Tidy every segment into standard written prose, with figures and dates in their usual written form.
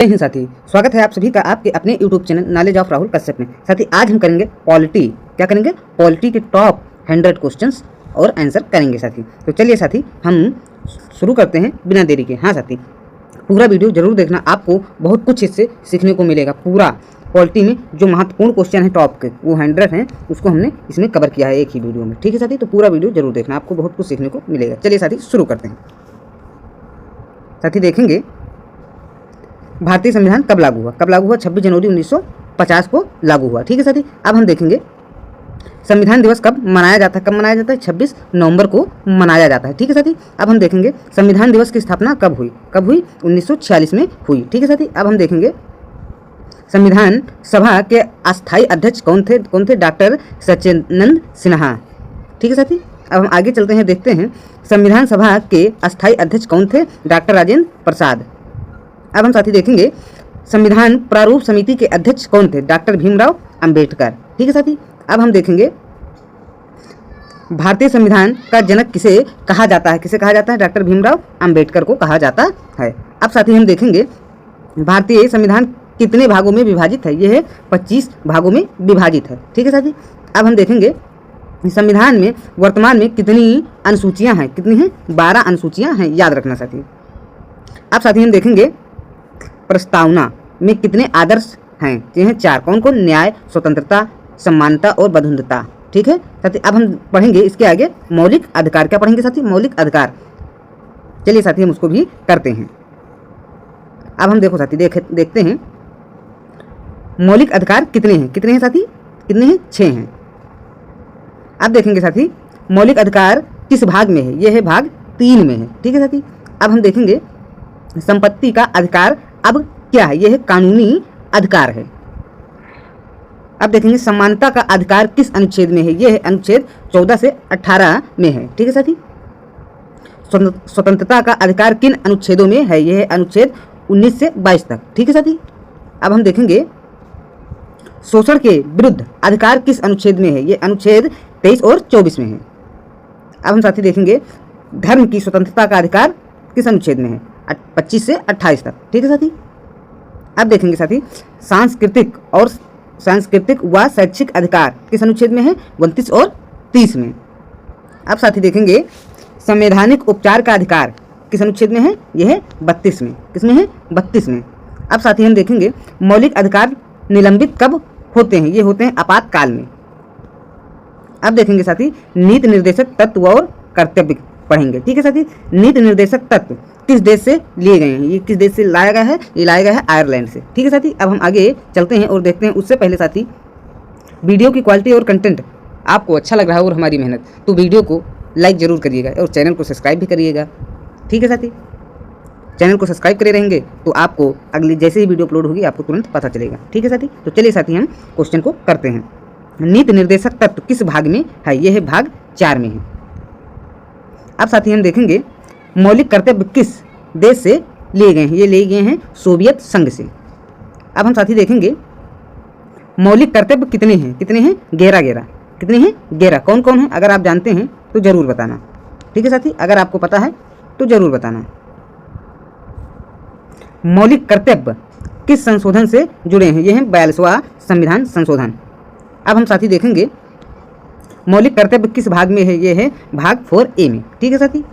जय हिंद साथी, स्वागत है आप सभी का आपके अपने YouTube channel knowledge of Rahul Kashyap में। साथी आज हम करेंगे पॉलिटी। क्या करेंगे? पॉलिटी के टॉप 100 क्वेश्चंस और आंसर करेंगे साथी। तो चलिए साथी हम शुरू करते हैं बिना देरी के। हाँ साथी, पूरा वीडियो जरूर देखना, आपको बहुत कुछ इससे सीखने को मिलेगा। पूरा पॉलिटी में जो महत्वपूर्ण क्वेश्चन है टॉप के, वो 100 हैं, उसको हमने इसमें कवर किया है एक ही वीडियो में। ठीक है साथी, तो पूरा वीडियो जरूर देखना, आपको बहुत कुछ सीखने को मिलेगा। चलिए साथी शुरू करते हैं। साथी देखेंगे भारतीय संविधान कब लागू हुआ? 26 जनवरी 1950 को लागू हुआ। ठीक है साथी, अब हम देखेंगे संविधान दिवस कब मनाया जाता है? 26 नवंबर को मनाया जाता है। ठीक है साथी, अब हम देखेंगे संविधान दिवस की स्थापना कब हुई? 1946 में हुई। ठीक है साथी, अब हम देखेंगे संविधान सभा के अस्थायी अध्यक्ष कौन थे? डॉक्टर सच्चिदानंद सिन्हा। ठीक है साथी, अब हम आगे चलते हैं, देखते हैं संविधान सभा के अस्थायी अध्यक्ष कौन थे? डॉक्टर राजेंद्र प्रसाद। अब हम साथी देखेंगे संविधान प्रारूप समिति के अध्यक्ष कौन थे? डॉक्टर भीमराव अंबेडकर। ठीक है साथी, अब हम देखेंगे भारतीय संविधान का जनक किसे कहा जाता है? डॉक्टर भीमराव अंबेडकर को कहा जाता है। अब साथी हम देखेंगे भारतीय संविधान कितने भागों में विभाजित है? यह 25 भागों में विभाजित है। ठीक है साथी, अब हम देखेंगे संविधान में वर्तमान में कितनी अनुसूचियां हैं? कितनी हैं? 12 अनुसूचियां हैं, याद रखना साथी। अब साथी हम देखेंगे प्रस्तावना में कितने आदर्श हैं? ये हैं 4। कौन कौन? न्याय, स्वतंत्रता, समानता और बंधुत्वता। ठीक है साथी, अब हम पढ़ेंगे इसके आगे मौलिक अधिकार। क्या पढ़ेंगे साथी? मौलिक अधिकार। चलिए साथी हम उसको भी करते हैं। अब हम देखो साथी देखते हैं मौलिक अधिकार कितने हैं साथी? कितने हैं? 6 हैं। अब देखेंगे साथी मौलिक अधिकार किस भाग में है? यह है भाग 3 में है। ठीक है साथी, अब हम देखेंगे संपत्ति का अधिकार अब क्या है? यह कानूनी अधिकार है। अब देखेंगे समानता का अधिकार किस अनुच्छेद में है? यह अनुच्छेद 14 से 18 में है। ठीक है साथी, स्वतंत्रता का अधिकार किन अनुच्छेदों में है? यह अनुच्छेद 19 से 22 तक। ठीक है साथी, अब हम देखेंगे शोषण के विरुद्ध अधिकार किस अनुच्छेद में है? यह अनुच्छेद 23 और 24 में है। अब हम साथी देखेंगे धर्म की स्वतंत्रता का अधिकार किस अनुच्छेद में है? 25 से 28 तक। ठीक है साथी, अब देखेंगे साथी सांस्कृतिक व शैक्षिक अधिकार किस अनुच्छेद में है? 29 और 30 में। अब साथी देखेंगे संवैधानिक उपचार का अधिकार किस अनुच्छेद में है? यह है 32 में। किसमें है? 32 में। अब साथी हम देखेंगे मौलिक अधिकार निलंबित कब होते हैं? ये होते हैं आपातकाल में। अब देखेंगे साथी नीति निर्देशक तत्व और कर्तव्य पढ़ेंगे। ठीक है साथी, नीति निर्देशक तत्व किस देश से लिए गए हैं? ये किस देश से लाया गया है? ये लाया गया है आयरलैंड से। ठीक है साथी, अब हम आगे चलते हैं और देखते हैं। उससे पहले साथी वीडियो की क्वालिटी और कंटेंट आपको अच्छा लग रहा है और हमारी मेहनत, तो वीडियो को लाइक जरूर करिएगा और चैनल को सब्सक्राइब भी करिएगा। ठीक है साथी, चैनल को सब्सक्राइब करे रहेंगे तो आपको अगली जैसे ही वीडियो अपलोड होगी आपको तुरंत पता चलेगा। ठीक है साथी, तो चलिए साथी हम क्वेश्चन को करते हैं। नीति निर्देशक तत्व किस भाग में है? यह है भाग 4 में है। अब साथी हम देखेंगे मौलिक कर्तव्य किस देश से लिए गए हैं? ये लिए गए हैं सोवियत संघ से। अब हम साथी देखेंगे मौलिक कर्तव्य कितने हैं? 11। कितने हैं? 11। कौन कौन है? अगर आप जानते हैं तो जरूर बताना। ठीक है साथी, अगर आपको पता है तो जरूर बताना। मौलिक कर्तव्य किस संशोधन से जुड़े हैं? ये है 42वां संविधान संशोधन। अब हम साथी देखेंगे मौलिक कर्तव्य किस भाग में है? ये है भाग 4A में। ठीक है साथी,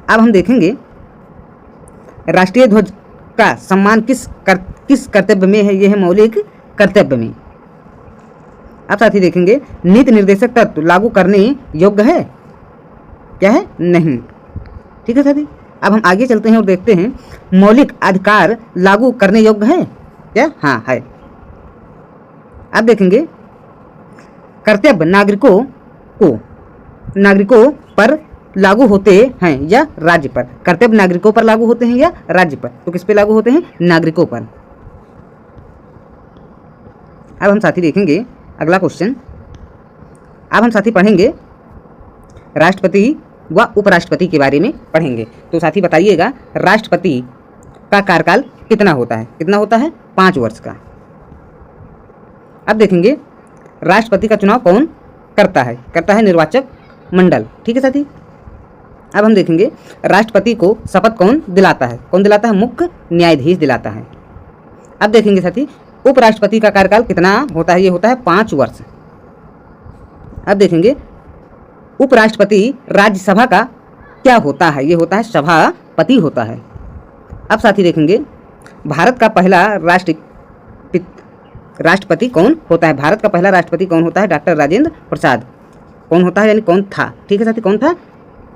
अब हम देखेंगे राष्ट्रीय ध्वज का सम्मान किस कर्तव्य में है? यह है मौलिक कर्तव्य में। अब साथी देखेंगे नीति निर्देशक तत्व लागू करने योग्य है? क्या है? नहीं। ठीक है साथी, अब हम आगे चलते हैं और देखते हैं मौलिक अधिकार लागू करने योग्य है? क्या? हाँ है। अब देखेंगे कर्तव्य नागरिकों पर लागू होते हैं या राज्य पर? कर्तव्य नागरिकों पर लागू होते हैं या राज्य पर? तो किस पे लागू होते हैं? नागरिकों पर। अब हम साथी देखेंगे अगला क्वेश्चन। अब हम साथी पढ़ेंगे राष्ट्रपति व उपराष्ट्रपति के बारे में पढ़ेंगे। तो साथी बताइएगा राष्ट्रपति का कार्यकाल कितना होता है? 5 वर्ष का। अब देखेंगे राष्ट्रपति का चुनाव कौन करता है? निर्वाचक मंडल। ठीक है साथी, अब हम देखेंगे राष्ट्रपति को शपथ कौन दिलाता है? मुख्य न्यायाधीश दिलाता है। अब देखेंगे साथी उपराष्ट्रपति का कार्यकाल कितना होता है, ये होता है 5 वर्ष। अब देखेंगे उपराष्ट्रपति राज्यसभा का क्या होता है, ये होता है सभापति होता है। अब साथी देखेंगे भारत का पहला राष्ट्रपति कौन होता है, भारत का पहला राष्ट्रपति कौन होता है, डॉक्टर राजेंद्र प्रसाद। कौन होता है यानी कौन था, ठीक है साथी, कौन था,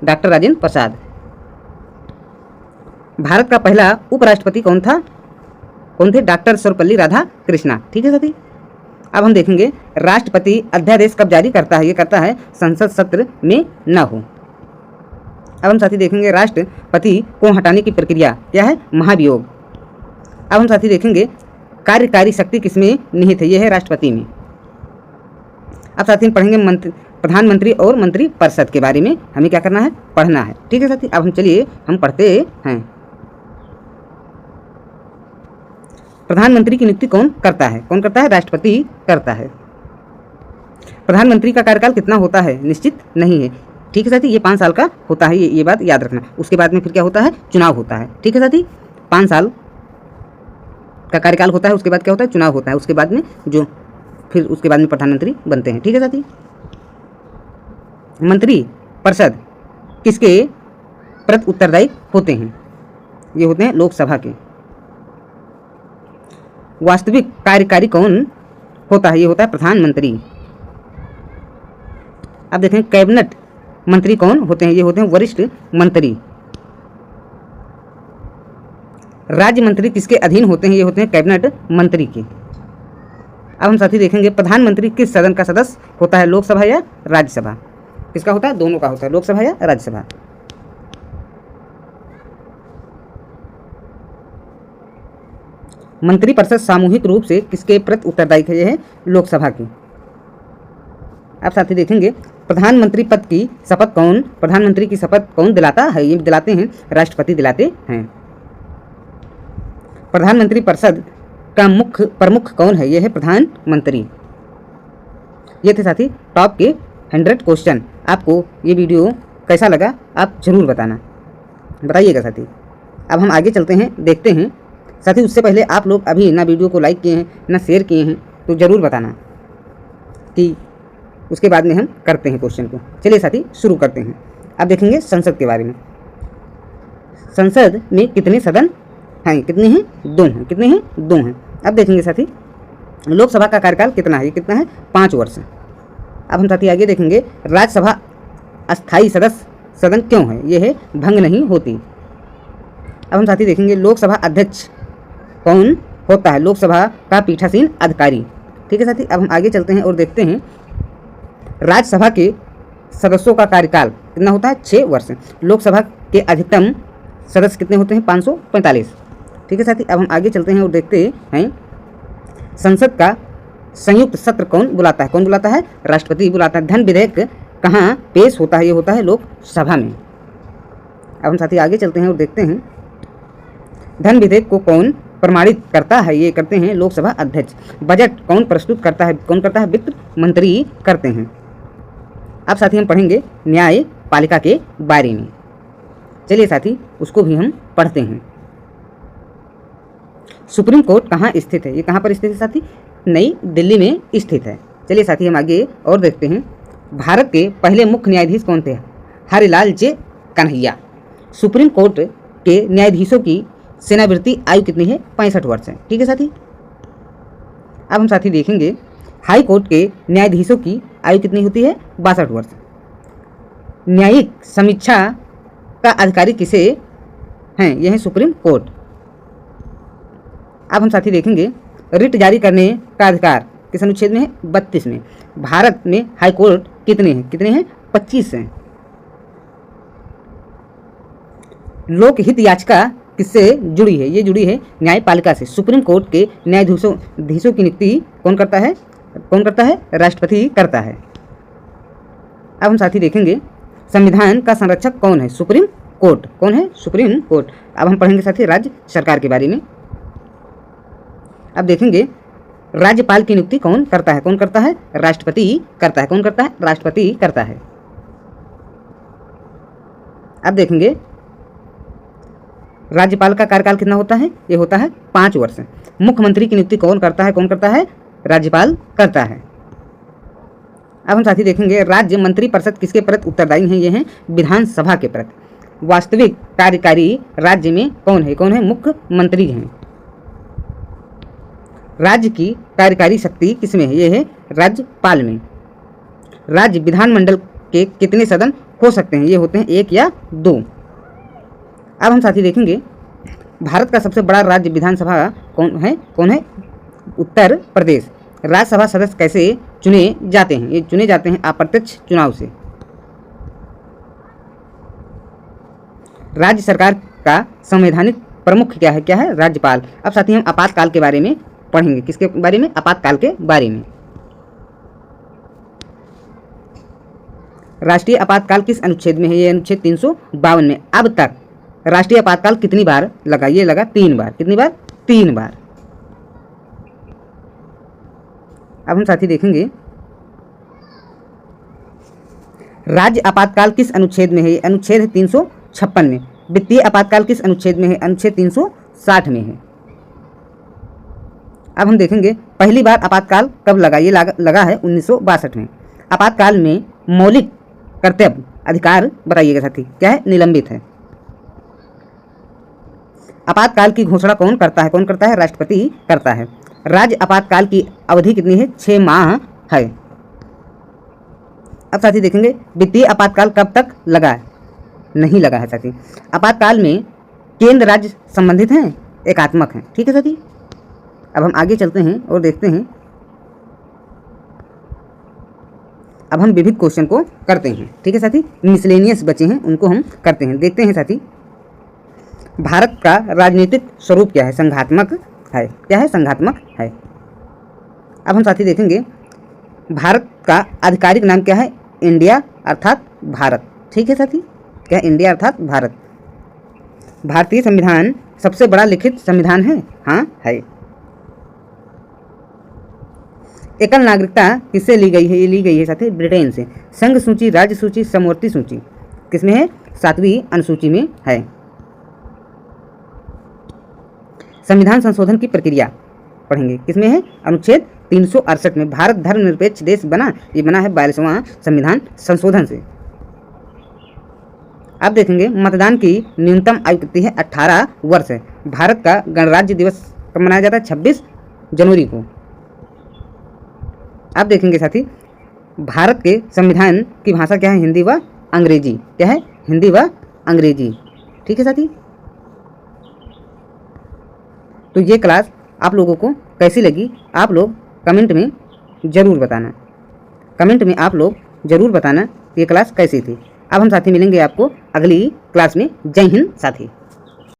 डॉक्टर राजेंद्र प्रसाद। भारत का पहला उपराष्ट्रपति कौन था, कौन थे, डॉक्टर सर्वपल्ली राधाकृष्णन, ठीक है साथी। अब हम देखेंगे राष्ट्रपति अध्यादेश कब जारी करता है, ये करता है संसद सत्र में न हो। अब हम साथी देखेंगे राष्ट्रपति को हटाने की प्रक्रिया क्या है, महाभियोग। अब हम साथी देखेंगे कार्यकारी शक्ति किसमें निहित है, यह है राष्ट्रपति में। अब साथी हम पढ़ेंगे प्रधानमंत्री और मंत्रिपरिषद के बारे में हमें क्या करना है, पढ़ना है, ठीक है साथी। अब हम चलिए हम पढ़ते हैं। प्रधानमंत्री की नियुक्ति कौन करता है, कौन करता है, राष्ट्रपति करता है। प्रधानमंत्री का कार्यकाल कितना होता है, निश्चित नहीं है, ठीक है साथी, ये 5 साल का होता है, ये बात याद रखना। उसके बाद में फिर क्या होता है, चुनाव होता है, ठीक है साथी। 5 साल का कार्यकाल होता है, उसके बाद क्या होता है, चुनाव होता है, उसके बाद में जो फिर उसके बाद में प्रधानमंत्री बनते हैं, ठीक है साथी। मंत्री परिषद किसके प्रति उत्तरदायी होते हैं, ये होते हैं लोकसभा के। वास्तविक कार्यकारी कौन होता है, ये होता है प्रधानमंत्री। अब देखें कैबिनेट मंत्री कौन होते हैं, ये होते हैं वरिष्ठ मंत्री। राज्य मंत्री किसके अधीन होते हैं, ये होते हैं कैबिनेट मंत्री के। अब हम साथी देखेंगे प्रधानमंत्री किस सदन का सदस्य होता है, लोकसभा या राज्यसभा, किसका होता है, दोनों का होता है, लोकसभा या राज्यसभा। मंत्रिपरिषद सामूहिक रूप से किसके प्रति उत्तरदायी है, यह है लोकसभा की। अब साथी देखेंगे प्रधानमंत्री पद की शपथ कौन, प्रधानमंत्री की शपथ कौन दिलाता है, ये दिलाते हैं राष्ट्रपति दिलाते हैं। प्रधानमंत्री परिषद का मुख्य प्रमुख कौन है, यह है प्रधानमंत्री। ये थे साथी टॉप के 100 क्वेश्चन। आपको ये वीडियो कैसा लगा आप जरूर बताइएगा साथी। अब हम आगे चलते हैं, देखते हैं साथी। उससे पहले आप लोग अभी ना वीडियो को लाइक किए हैं ना शेयर किए हैं, तो ज़रूर बताना कि उसके बाद में हम करते हैं क्वेश्चन को। चलिए साथी शुरू करते हैं। अब देखेंगे संसद के बारे में। संसद में कितने सदन हैं, कितने हैं, 2 हैं, कितने हैं, 2 हैं। अब देखेंगे साथी लोकसभा का कार्यकाल कितना है, ये कितना है, 5 वर्ष। अब हम साथी आगे देखेंगे राज्यसभा अस्थायी सदस्य सदन क्यों है, ये है भंग नहीं होती। अब हम साथी देखेंगे लोकसभा अध्यक्ष कौन होता है, लोकसभा का पीठासीन अधिकारी, ठीक है साथी। अब हम आगे चलते हैं और देखते हैं राज्यसभा के सदस्यों का कार्यकाल कितना होता है, 6 वर्ष। लोकसभा के अधिकतम सदस्य कितने होते हैं, 545, ठीक है साथी। अब हम आगे चलते हैं और देखते हैं संसद का संयुक्त सत्र कौन बुलाता है, कौन बुलाता है, राष्ट्रपति बुलाता है। धन विधेयक कहाँ पेश होता है, ये होता है लोकसभा में। अब हम साथी आगे चलते हैं और देखते हैं धन विधेयक को कौन प्रमाणित करता है, ये करते हैं लोकसभा अध्यक्ष। बजट कौन प्रस्तुत करता है, कौन करता है, वित्त मंत्री करते हैं। अब साथी हम पढ़ेंगे न्यायपालिका के बारे में। चलिए साथी उसको भी हम पढ़ते हैं। सुप्रीम कोर्ट कहाँ स्थित है, ये कहाँ पर स्थित है साथी, नई दिल्ली में स्थित है। चलिए साथी हम आगे और देखते हैं भारत के पहले मुख्य न्यायाधीश कौन थे, हरिलाल जे कन्हैया। सुप्रीम कोर्ट के न्यायाधीशों की सेवानिवृत्ति आयु कितनी है, 65 वर्ष है, ठीक है साथी। अब हम साथी देखेंगे हाई कोर्ट के न्यायाधीशों की आयु कितनी होती है, 62 वर्ष। न्यायिक समीक्षा का अधिकारी किसे हैं, यह है सुप्रीम कोर्ट। अब हम साथी देखेंगे रिट जारी करने का अधिकार किस अनुच्छेद में है, 32 में। भारत में हाई कोर्ट कितने हैं, 25 हैं। लोकहित याचिका किससे जुड़ी है, ये जुड़ी है न्यायपालिका से। सुप्रीम कोर्ट के न्यायाधीशों की नियुक्ति कौन करता है, राष्ट्रपति करता है। अब हम साथी देखेंगे संविधान का संरक्षक कौन है, सुप्रीम कोर्ट। कौन है, सुप्रीम कोर्ट। अब हम पढ़ेंगे साथी राज्य सरकार के बारे में। अब देखेंगे राज्यपाल की नियुक्ति कौन करता है, राष्ट्रपति करता है। कौन करता है, राष्ट्रपति करता है। अब देखेंगे राज्यपाल का कार्यकाल कितना होता है, ये होता है 5 वर्ष। मुख्यमंत्री की नियुक्ति कौन करता है? कौन करता है? राज्यपाल करता है। अब हम साथी देखेंगे राज्य मंत्रिपरिषद किसके प्रति उत्तरदायी हैं? ये हैं विधानसभा के प्रति। वास्तविक कार्यकारी राज्य में कौन है? कौन है? मुख्यमंत्री हैं। राज्य की कार्यकारी शक्ति किसमें है? ये है राज्यपाल में। राज्य विधानमंडल के कितने सदन हो सकते हैं? ये होते हैं 1 या 2। अब हम साथी देखेंगे भारत का सबसे बड़ा राज्य विधानसभा कौन है? कौन है? उत्तर प्रदेश। राज्यसभा सदस्य कैसे चुने जाते हैं? ये चुने जाते हैं अप्रत्यक्ष चुनाव से। राज्य सरकार का संवैधानिक प्रमुख क्या है? क्या है? राज्यपाल। अब साथी हम आपातकाल के बारे में पढ़ेंगे। किसके बारे में? आपातकाल के बारे में। राष्ट्रीय आपातकाल किस अनुच्छेद में है? ये अनुच्छेद 352 में। अब तक राष्ट्रीय आपातकाल कितनी बार लगा? ये लगा 3 बार। कितनी बार? 3 बार। अब हम साथी देखेंगे राज्य आपातकाल किस अनुच्छेद में है? ये अनुच्छेद है 356 में। वित्तीय आपातकाल किस अनुच्छेद में है? अनुच्छेद 360 में है। अब हम देखेंगे पहली बार आपातकाल कब लगा? ये लगा है 1962 में। आपातकाल में मौलिक कर्तव्य अधिकार बताइएगा साथी, क्या है? निलंबित है। आपातकाल की घोषणा कौन करता है? कौन करता है? राष्ट्रपति करता है। राज्य आपातकाल की अवधि कितनी है? 6 माह है। अब साथी देखेंगे वित्तीय आपातकाल कब तक लगा है? नहीं लगा है साथी। आपातकाल में केंद्र राज्य संबंधित हैं, एकात्मक हैं। ठीक है साथी। अब हम आगे चलते हैं और देखते हैं। अब हम विविध क्वेश्चन को करते हैं। ठीक है साथी। मिसलेनियस बचे हैं, उनको हम करते हैं। देखते हैं साथी भारत का राजनीतिक स्वरूप क्या है? संघात्मक है। क्या है? संघात्मक है। अब हम साथी देखेंगे भारत का आधिकारिक नाम क्या है? इंडिया अर्थात भारत। ठीक है साथी। क्या है? इंडिया अर्थात भारत। भारतीय संविधान सबसे बड़ा लिखित संविधान है? हाँ है। एकल नागरिकता किससे ली गई है? ये ली गई है साथी ब्रिटेन से। संघ सूची, राज्य सूची, समवर्ती सूची किसमें है? 7वीं अनुसूची में है। संविधान संशोधन की प्रक्रिया पढ़ेंगे। किसमें है? अनुच्छेद 368 में। भारत धर्मनिरपेक्ष देश बना, ये बना है 42वां संविधान संशोधन से। अब देखेंगे मतदान की न्यूनतम आयु कितनी है? 18 वर्ष है। भारत का गणराज्य दिवस कब मनाया जाता है? 26 जनवरी को। अब देखेंगे साथी भारत के संविधान की भाषा क्या है? हिंदी व अंग्रेजी। क्या है? हिंदी व अंग्रेजी। ठीक है साथी। तो ये क्लास आप लोगों को कैसी लगी? आप लोग कमेंट में ज़रूर बताना। कमेंट में आप लोग ज़रूर बताना ये क्लास कैसी थी। अब हम साथी मिलेंगे आपको अगली क्लास में। जय हिंद साथी।